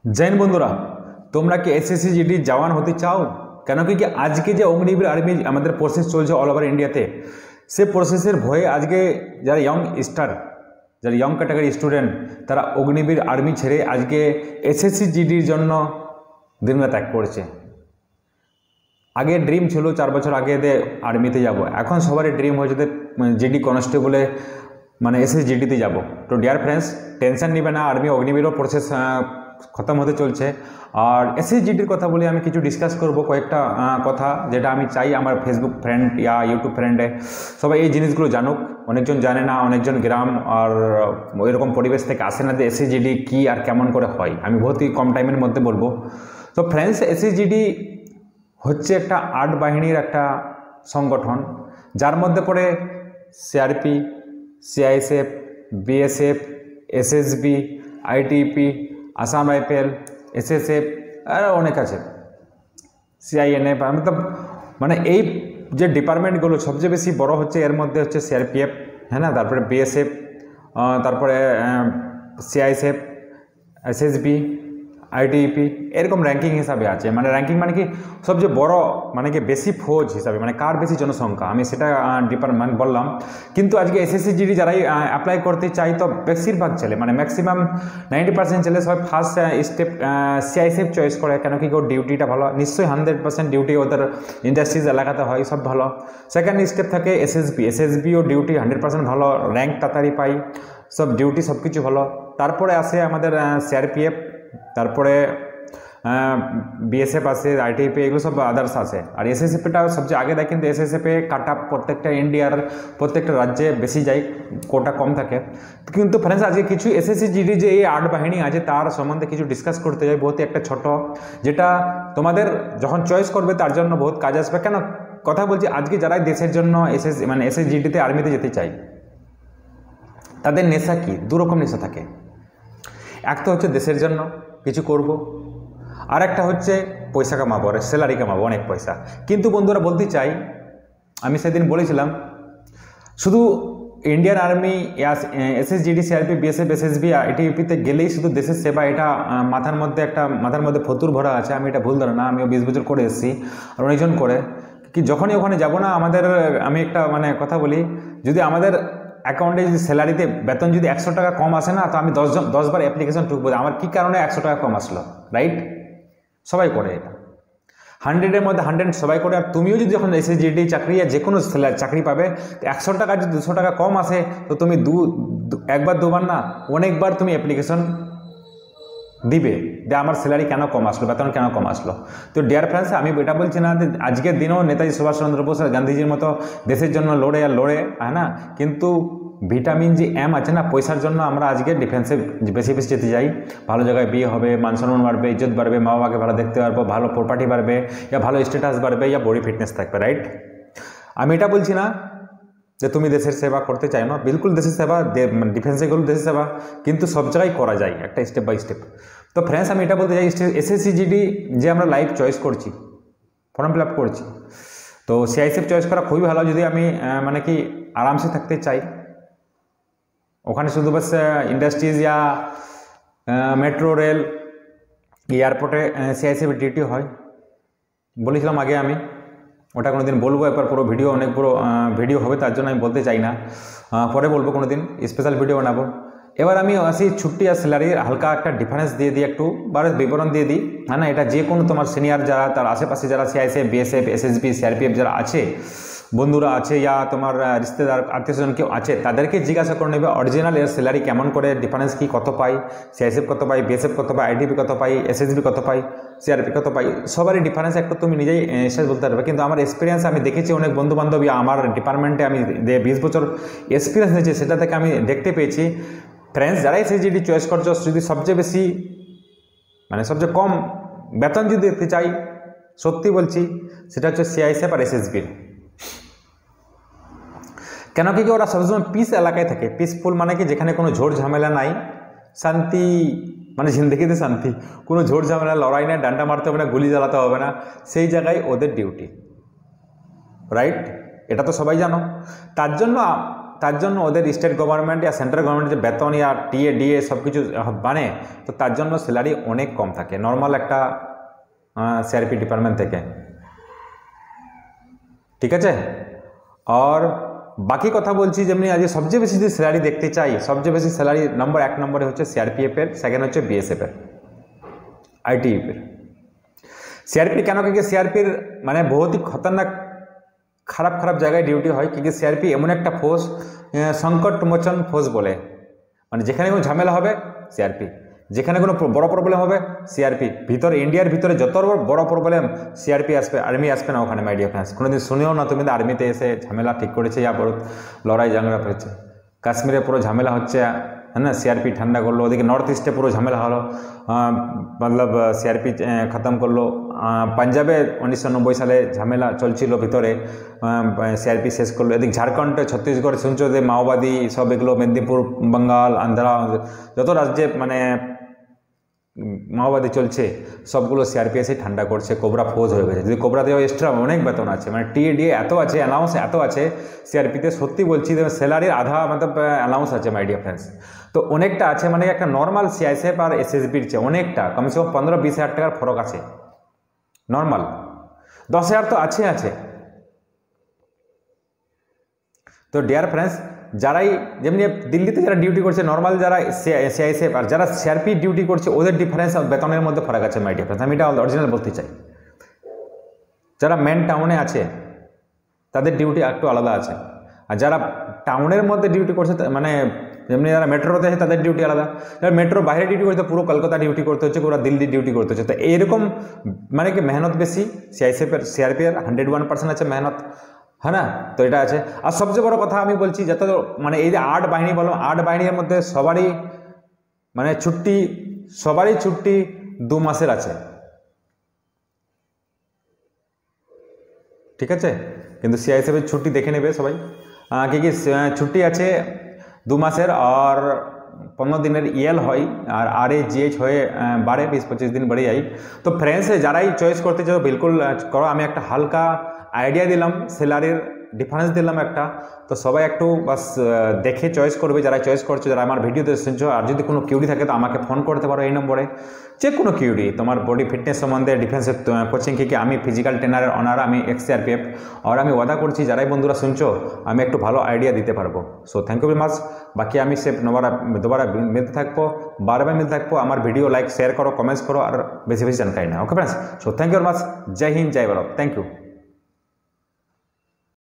जैन बंधुरा তোমরা কি এসএসসি জিডি জওয়ান হতে চাও? কেন কি আজকে যে অগ্নিবীর আর্মি আমাদের প্রসেস চলছে অল ওভার ইন্ডিয়াতে, সে প্রসেসের ভয়ে আজকে যারা ইয়ং স্টার, যারা ইয়ং ক্যাটাগরি স্টুডেন্ট, তারা অগ্নিবীর আর্মি ছেড়ে আজকে এসএসসি জিডির জন্য দিনরাত ত্যাগ করছে। আগে ড্রিম ছিল 4 বছর আগে আর্মিতে যাব, এখন সবারই ড্রিম হয়েছে জিডি কনস্টেবলে মানে এসএসসি জিডিতে যাব। তো ডিয়ার ফ্রেন্ডস, টেনশন নেবে না, আর্মি অগ্নিবীরও প্রসেস খতম হতে চলছে। আর এসএসসি জিডির কথা বলে আমি কিছু ডিসকাস করব, কয়েকটা কথা যেটা আমি চাই আমার ফেসবুক ফ্রেন্ড ইয়া ইউটিউব ফ্রেন্ডে সবাই এই জিনিসগুলো জানুক। অনেকজন জানে না, অনেকজন গ্রাম আর ওইরকম পরিবেশ থেকে আসে না যে এসএসসি জিডি কী আর কেমন করে হয়। আমি বহুতই কম টাইমের মধ্যে বলবো। তো ফ্রেন্ডস, এসএসসি জিডি হচ্ছে একটা আর্ট বাহিনীর একটা সংগঠন, যার মধ্যে পড়ে CRP, CISF, BSF, SSB, ITP, Assam rifle, SSF আর অনেক আছে, সিআইএনএফ। মতলব মানে এই যে ডিপার্টমেন্টগুলো সবচেয়ে বেশি বড় হচ্ছে, এর মধ্যে হচ্ছে সিআরপিএফ, হ্যাঁ না, তারপরে বিএসএফ, তারপরে সিআইএসএফ, এসএসবি, আইটিপি, এরকম র্যাঙ্কিং হিসাবে আছে। মানে র্যাঙ্কিং মানে কি সবচেয়ে বড়, মানে কি বেশি ফৌজ হিসাবে, মানে কার বেশি জনসংখ্যা, আমি সেটা ডিপার্টমেন্ট বললাম। কিন্তু আজকে এসএসসি জিডি যারাই অ্যাপ্লাই করতে চাই, তো বেশিরভাগ ছেলে মানে ম্যাক্সিমাম 90% ছেলে সবাই ফার্স্ট স্টেপ সিআইএসএফ চয়েস করে। কেন কি ওর ডিউটিটা ভালো, নিশ্চয়ই 100% ডিউটি ওদের ইন্ডাস্ট্রিজ এলাকাতে হয়, সব ভালো। সেকেন্ড স্টেপ থাকে এসএসবি ও ডিউটি 100% ভালো, র্যাঙ্ক তাড়াতাড়ি পাই, সব ডিউটি সব কিছু ভালো। তারপরে আসে আমাদের সিআরপিএফ, তারপরে বিএসএফ আছে, আইটিপি, এগুলো সব আদার্স আছে। আর এসএসএফটা সবচেয়ে আগে দেয়, কিন্তু এসএসএফে কাট আপ প্রত্যেকটা ইন্ডিয়ার প্রত্যেকটা রাজ্যে বেশি যায়, কোটা কম থাকে। কিন্তু ফ্রেন্ডস, আজকে কিছু এসএসসি জিডি যে এই আর্ট বাহিনী আছে তার সম্বন্ধে কিছু ডিসকাস করতে যাই, বহুত একটা ছোট, যেটা তোমাদের যখন চয়েস করবে তার জন্য বহুত কাজ আসবে। কেন কথা বলছি, আজকে যারাই দেশের জন্য মানে এসএসসি জিডিতে আর্মিতে যেতে চাই, তাদের নেশা কি? দুরকম নেশা থাকে। এক তো হচ্ছে দেশের জন্য কিছু করব, আর একটা হচ্ছে পয়সা কামাবো, স্যালারি কামাবো, অনেক পয়সা। কিন্তু বন্ধুরা বলতে চাই, আমি সেদিন বলেছিলাম শুধু Indian army, এসএসজিডি, CRP, BSF, SSB, আইটিইউপিতে গেলেই শুধু দেশের সেবা, এটা মাথার মধ্যে ফতুর ভরা আছে। আমি এটা ভুল ধারণা, আমিও 20 বছর করে এসেছি, আর অনেকজন করে কি যখনই ওখানে যাব না, আমি একটা মানে কথা বলি, যদি আমাদের অ্যাকাউন্টে যদি স্যালারিতে বেতন যদি 100 টাকা কম আসে না, তো আমি 10 বার অ্যাপ্লিকেশন টুকবো আমার কী কারণে 100 টাকা কম আসলো, রাইট? সবাই করে এটা, 100-এর মধ্যে 100 সবাই করে। আর তুমিও যদি যখন এসএসজিডি চাকরি আর যে কোনো চাকরি পাবে, 100 টাকা যদি 200 টাকা কম আসে, তো তুমি একবার দুবার না অনেকবার তুমি অ্যাপ্লিকেশন দিবে যে আমার স্যালারি কেন কম আসলো, বেতন কেন কম আসলো। তো ডিয়ার ফ্রেন্ডস, আমি এটা বলছি না যে আজকের দিনেও নেতাজি সুভাষচন্দ্র বোস আর গান্ধীজির মতো দেশের জন্য লড়ে, হ্যাঁ না, কিন্তু ভিটামিন যে এম আছে না, পয়সার জন্য আমরা আজকে ডিফেন্সে বেশি যেতে যাই। ভালো জায়গায় বিয়ে হবে, মান সম্মান বাড়বে, ইজ্জত বাড়বে, মা বাবাকে ভালো দেখতে পারবো, ভালো প্রপার্টি বাড়বে, ইয়া ভালো স্ট্যাটাস বাড়বে, ইয়া বডি ফিটনেস থাকবে, রাইট? আমি এটা বলছি না যে তুমি দেশের সেবা করতে চাই না, বিলকুল দেশের সেবা, ডিফেন্সে গেল দেশের সেবা, কিন্তু সব জায়গায় করা যায় একটা স্টেপ বাই স্টেপ। তো ফ্রেন্ডস, আমি এটা বলতে চাই, এসএসসি জিডি যে আমরা লাইফ চয়েস করছি, ফর্ম ফিল আপ করছি, তো সিআইএসএফ চয়েস করা খুবই ভালো। যদি আমি মানে কি আরামসে থাকতে চাই, ওখানে শুধু বাস ইন্ডাস্ট্রিজ ইয়া মেট্রো রেল, এয়ারপোর্টে সিআইএসএফ ডিউটি হয়, বলেছিলাম আগে। আমি ওটা কোনো দিন বলবো, একবার পুরো ভিডিও, অনেক পুরো ভিডিও হবে, তার জন্য আমি বলতে চাই না, পরে বলবো কোনো দিন, স্পেশাল ভিডিও বানাবো। এবার আমি আসি ছুটি আর স্যালারির হালকা একটা ডিফারেন্স দিয়ে দিই, একটু বিবরণ দিয়ে দিই, হ্যাঁ না। এটা যে কোনো তোমার সিনিয়র যারা, তার আশেপাশে যারা সিআইএসএফ, বিএসএফ, এসএসবি, সিআরপিএফ যারা আছে, বন্ধুরা আছে, ইয়া তোমার রিশতেদার আত্মীয় স্বজন কেউ আছে, তাদেরকে জিজ্ঞাসা করে নেবে অরিজিনাল এর স্যালারি কেমন করে, ডিফারেন্স কি, কত পাই, সিআইএসএফ কত পাই, বিএসএফ কত পাই, আইটিপি কত পাই, এসএসবি কত পাই, সিআরপি কত পাই, সবারই ডিফারেন্স একটু তুমি নিজেই শেষ বলতে পারবে। কিন্তু আমার এক্সপিরিয়েন্স আমি দেখেছি, অনেক বন্ধুবান্ধব আমার ডিপার্টমেন্টে আমি 20 বছর এক্সপিরিয়েন্স নিয়েছি, সেটা থেকে আমি দেখতে পেয়েছি। ফ্রেন্ডস, যারা এসএসজিডি চয়েস করছো, যদি সবচেয়ে বেশি মানে সবচেয়ে কম বেতন যদি দেখতে চাই, সত্যি বলছি, সেটা হচ্ছে সিআইএসএফ আর এসএসবির। কেন কি ওরা সবসময় পিস এলাকায় থাকে, পিসফুল মানে কি যেখানে কোনো ঝোড় ঝামেলা নাই, শান্তি, মানে জিন্দগিতে শান্তি, কোনো ঝোড় ঝামেলা, লড়াই না, ডান্ডা মারতে হবে না, গুলি জ্বালাতে হবে না, সেই জায়গায় ওদের ডিউটি, রাইট? এটা তো সবাই জানো। তার জন্য ওদের স্টেট গভর্নমেন্ট या সেন্ট্রাল গভর্নমেন্ট যে বেতন या টিএ ডিএ সব কিছু বানে, তো তার জন্য স্যালারি অনেক কম থাকে নর্মাল একটা সিআরপি ডিপার্টমেন্ট থেকে। ঠিক আছে, আর বাকি কথা বলছি যেমনি আজ সবচেয়ে বেশি যদি স্যালারি দেখতে চাই, সবচেয়ে বেশি স্যালারি নম্বর 1 নম্বরে হচ্ছে সিআরপিএফের, সেকেন্ড হচ্ছে বিএসএফের, আইটিইউপের। সিআরপি কেন, क्योंकि সিআরপির মানে বহুত ही খতরনাক খারাপ খারাপ জায়গায় ডিউটি হয়, क्योंकि সিআরপি এমন একটা ফোর্স, সংকট মোচন ফোর্স বলে, মানে যেখানে কোনো ঝামেলা হবে সিআরপি, যেখানে কোনো বড় প্রবলেম হবে সিআরপি, ভিতরে ইন্ডিয়ার ভিতরে যত বড় প্রবলেম সিআরপি আসবে, আর্মি আসবে না ওখানে। মাই ডিয়ার ফ্রেন্ডস, কোনোদিন শুনেও না তুমি আর্মিতে এসে ঝামেলা ঠিক করেছে या বহুত লড়াই ঝামেলা হয়েছে। কাশ্মীরে পুরো ঝামেলা হচ্ছে, है ना, সিআরপি ঠান্ডা করলো, ওদিকে নর্থ ইস্টে পুরো ঝামেলা হলো, মতলব সিআরপি খতম করলো। পাঞ্জাবে 1990 সালে ঝামেলা চলছিল ভিতরে, সিআরপি শেষ করলো। এদিকে ঝাড়খণ্ডে, ছত্তিশগড় শুনছো যে মাওবাদী সব এগুলো, মেদিনীপুর, বাঙ্গাল, আন্ধ্রা, যত রাজ্যে মানে মাওবাদী চলছে সবগুলো সিআরপি এসে ঠান্ডা করছে, কোবরা ফৌজ হয়ে গেছে। যদি কোবরাতে এক্সট্রা অনেক বেতন আছে, মানে টিএডিএ এত আছে, অ্যালাউন্স এত আছে সিআরপিতে, সত্যি বলছি স্যালারির আধা মতলব অ্যালাউন্স আছে মাই ডিয়ার ফ্রেন্ডস। তো অনেকটা আছে, মানে একটা নর্মাল সিআইএসএফ আর এসএসবির চেয়ে অনেকটা, কমসে কম 15-20 হাজার টাকার ফরক আছে। নর্মাল 10,000 তো আছে আছে। তো ডিয়ার ফ্রেন্ডস, যারাই যেমনি দিল্লিতে যারা ডিউটি করছে নর্মাল, যারা সিআইএসএফ আর যারা সিআরপি ডিউটি করছে, ওদের ডিফারেন্স বেতনের মধ্যে ফারাক আছে মাই ডিয়ার ফ্রেন্ডস, আমি এটা অরিজিনাল বলতে চাই। যারা মেন টাউনে আছে তাদের ডিউটি একটু আলাদা আছে, আর যারা টাউনের মধ্যে ডিউটি করছে, মানে যেমনি যারা মেট্রোতে আছে তাদের ডিউটি আলাদা। যারা মেট্রোর বাইরে ডিউটি করতে, পুরো কলকাতা ডিউটি করতে হচ্ছে, পুরো দিল্লি ডিউটি করতে হচ্ছে। তো এইরকম মানে কি মেহনত বেশি সিআইএসএফের, সিআরপিএর 101% আছে মেহনত, है ना। তো এটা আছে। আর সবচেয়ে বড় কথা আমি বলছি, যত মানে এই যে 8 বাহিনী বলো, 8 বাহিনীর মধ্যে সবারই মানে ছুটি, সবারই ছুটি 2 মাসের আছে, ঠিক আছে। কিন্তু সিআইএসএফের ছুটি দেখে নেবে সবাই, কি কি ছুটি আছে 2 মাসের, আর 15 দিনের ইএল হয়, আর আরএজিএইচ হয়ে 20-25 দিন বেড়ে যায়। তো ফ্রেন্ডস, যারাই চয়েস করতে চাও বিলকুল করো। আমি একটা হালকা আইডিয়া দিলাম, স্যালারির ডিফারেন্স দিলাম একটা, তো সবাই একটু বাস দেখে চয়েস করবে, যারা চয়েস করছো, যারা আমার ভিডিওতে শুনছো। আর যদি কোনো কিউরি থাকে তো আমাকে ফোন করতে পারো এই নম্বরে, যে কোনো কিউরি, তোমার বডি ফিটনেস সম্বন্ধে, ডিফেন্সের কোচিং কি আমি ফিজিক্যাল ট্রেনারের অনার, আমি এক্স-সিআরপিএফ, আর আমি ওয়াদা করছি যারাই বন্ধুরা শুনছো আমি একটু ভালো আইডিয়া দিতে পারবো। So thank you very much. বাকি আমি সে दोबारा মিলতে থাকবো, বারবার মিলতে থাকবো। আমার ভিডিও লাইক, শেয়ার করো, কমেন্টস করো, আর বেশি বেশি জানকারি না। Okay friends, so thank you very much. জয় হিন্দ, জয় ভারত, থ্যাংক ইউ।